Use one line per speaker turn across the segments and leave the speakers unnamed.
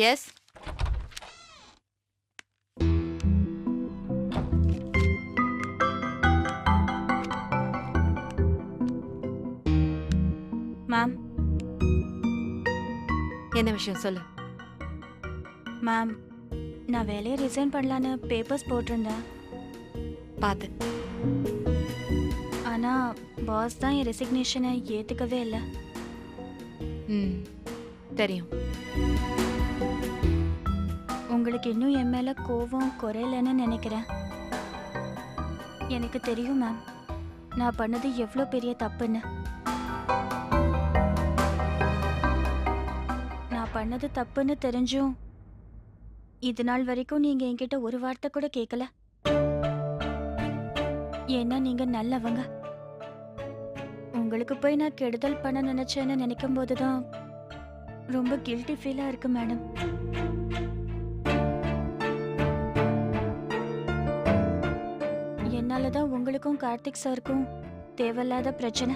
S.
Ma'am.
என்ன விஷயம் சொல்லு.
மேம், நான் வேலையை ரிசைன் பண்ணலான்னு பேப்பர்ஸ் போட்டிருந்தேன்.
பாத்து.
ஆனால் பாஸ் தான் என் ரெசிக்னேஷனை ஏற்றுக்கவே இல்லை.
ம், தெரியும்.
உங்களுக்கு இன்னும் என் மேலே கோவம் குறையலன்னு நினைக்கிறேன். எனக்கு தெரியும் மேம், நான் பண்ணது எவ்வளோ பெரிய தப்புன்னு. நான் பண்ணது தப்புன்னு தெரிஞ்சும் இது நாள் வரைக்கும் நீங்கள் என்கிட்ட ஒரு வார்த்தை கூட கேட்கல. ஏன்னா நீங்கள் நல்லவங்க. உங்களுக்கு போய் நான் கெடுதல் பண்ண நினைச்சேன்னு நினைக்கும் போதுதான் ரொம்ப கில்ட்டி ஃபீலாக இருக்கு மேடம். என்னால தான் உங்களுக்கும் கார்த்திக் சாருக்கும் தேவையில்லாத பிரச்சனை.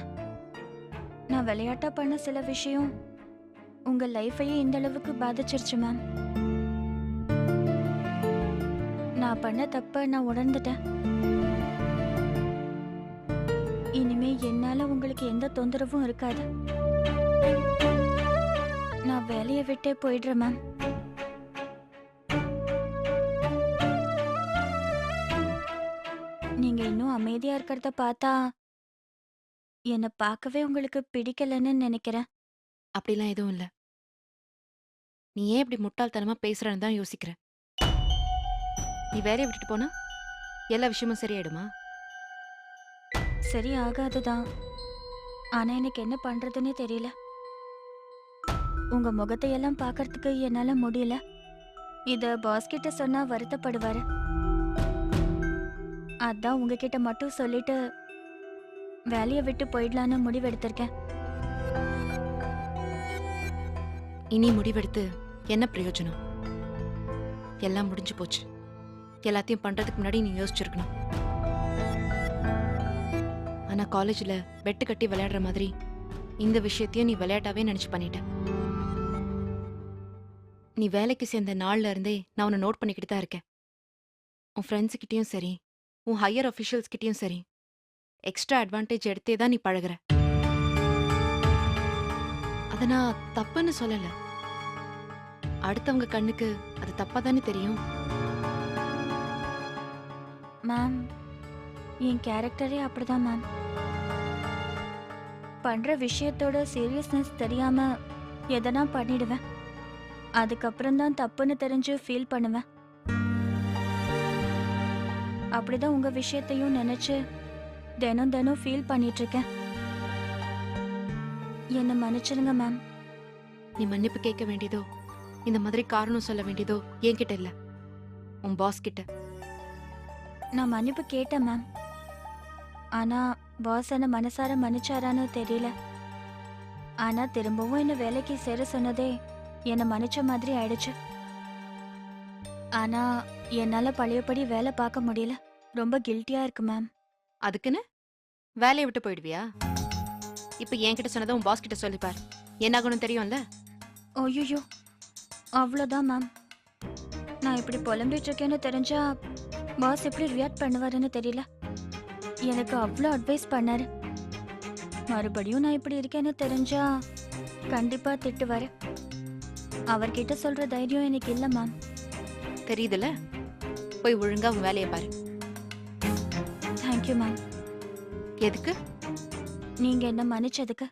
நான் விளையாட்டா பண்ண சில விஷயம் உங்க லைஃபையே இந்த அளவுக்கு பாதிச்சிருச்சு மேம். நான் பண்ண தப்ப நான் உணர்ந்துட்டேன். இனிமே என்னால உங்களுக்கு எந்த தொந்தரவும் இருக்காது. நான் வேலையை விட்டே போயிடுறேன் மேம். நீங்க இன்னும் அமைதியா இருக்கிறத பார்த்தா என்னை பார்க்கவே உங்களுக்கு பிடிக்கலன்னு நினைக்கிறேன்.
அப்படிலாம் எதுவும் இல்ல. நீ ஏன் இப்படி முட்டாள்தனமா பேசுறன்னு தான் யோசிக்கிறேன். நீ வேலையை விட்டுட்டு போனா எல்லா விஷயமும் சரியாயிடுமா?
சரி ஆகாதுதான். ஆனா எனக்கு என்ன பண்றதுன்னே தெரியல. உங்க முகத்தை எல்லாம் பார்க்கறதுக்கு என்னால முடியல. இத பாஸ் கிட்ட சொன்னா வருத்தப்படுவாரு. அதான் உங்ககிட்ட மட்டும் சொல்லிட்டு வேலையை விட்டு போயிடலான்னு முடிவெடுத்திருக்கேன்.
இனி முடிவெடுத்து என்ன பிரயோஜனம்? எல்லாம் முடிஞ்சு போச்சு. எல்லாத்தையும் பண்றதுக்கு முன்னாடி நீ யோசிச்சிருக்கணும். ஆனா காலேஜ்ல பெட்டு கட்டி விளையாடுற மாதிரி இந்த விஷயத்தையும் நீ விளையாட்டாவே நினைச்சு பண்ணிட்ட. நீ வேலைக்கு சேர்ந்த நாள்ல இருந்தே நான் உன்னை நோட் பண்ணிக்கிட்டு தான் இருக்கேன். உன் ஃப்ரெண்ட்ஸ் கிட்டயும் சரி, உன் ஹையர் அஃபிஷியல்ஸ் கிட்டயும் சரி, எக்ஸ்ட்ரா அட்வான்டேஜ் எடுத்தே தான் நீ பழகுற. அத நான் தப்புன்னு சொல்லல. அடுத்தவங்க கண்ணுக்கு அது தப்பா தானே தெரியும்.
மேம், என் கேரக்டரே அப்படிதான் மேம். பண்ற விஷயத்தோட சீரியஸ்னஸ் தெரியாம எதனா பண்ணிடுவேன். அதுக்கப்புறம் தான் தப்புன்னு தெரிஞ்சு ஃபீல் பண்ணுவேன். அப்படிதான் உங்க விஷயத்தையும் நினைச்சு தினம் தினம் ஃபீல் பண்ணிட்டு இருக்கேன். என்ன மன்னிச்சிருங்க மேம்.
நீ மன்னிப்பு கேட்க வேண்டியதோ இந்த மாதிரி காரணம் சொல்ல வேண்டியதோ என்கிட்ட இல்ல, உன் பாஸ் கிட்ட.
நான் மன்னிப்பு கேட்டேன் மேம். ஆனா பாஸ் என்ன மனசார மன்னிச்சாரான்னு தெரியல. ஆனா திரும்பவும் என்ன வேலைக்கு சேர சொன்னதே என்னை மன்னிச்ச மாதிரி ஆயிடுச்சு. ஆனா என்னால பழையபடி வேலை பார்க்க முடியல. ரொம்ப கில்ட்டியா இருக்கு மேம்.
அதுக்குன்னு வேலையை விட்டு போயிடுவியா? இப்ப என்கிட்ட சொன்னதை உன் பாஸ் கிட்ட சொல்லிப்பார். என்ன ஆகணும் தெரியும்ல?
ஐயோ, அவ்வளோதான் மேம். நான் இப்படி புலம்பிட்டு இருக்கேன்னு தெரிஞ்சா பாஸ் எப்படி ரியாக்ட் பண்ணுவாருன்னு தெரியல. எனக்கு அவ்வளோ அட்வைஸ் பண்ணாரு. மறுபடியும் நான் இப்படி இருக்கேன்னு தெரிஞ்சா கண்டிப்பா திட்டுவாரு. அவர்கிட்ட சொல்ற தைரியம் எனக்கு இல்லை மேம்.
தெரியுதுல? போய் ஒழுங்கா உன் வேலையை பாரு.
Thank you ma'am.
எதுக்கு?
நீங்க என்ன மன்னிச்சதுக்கு.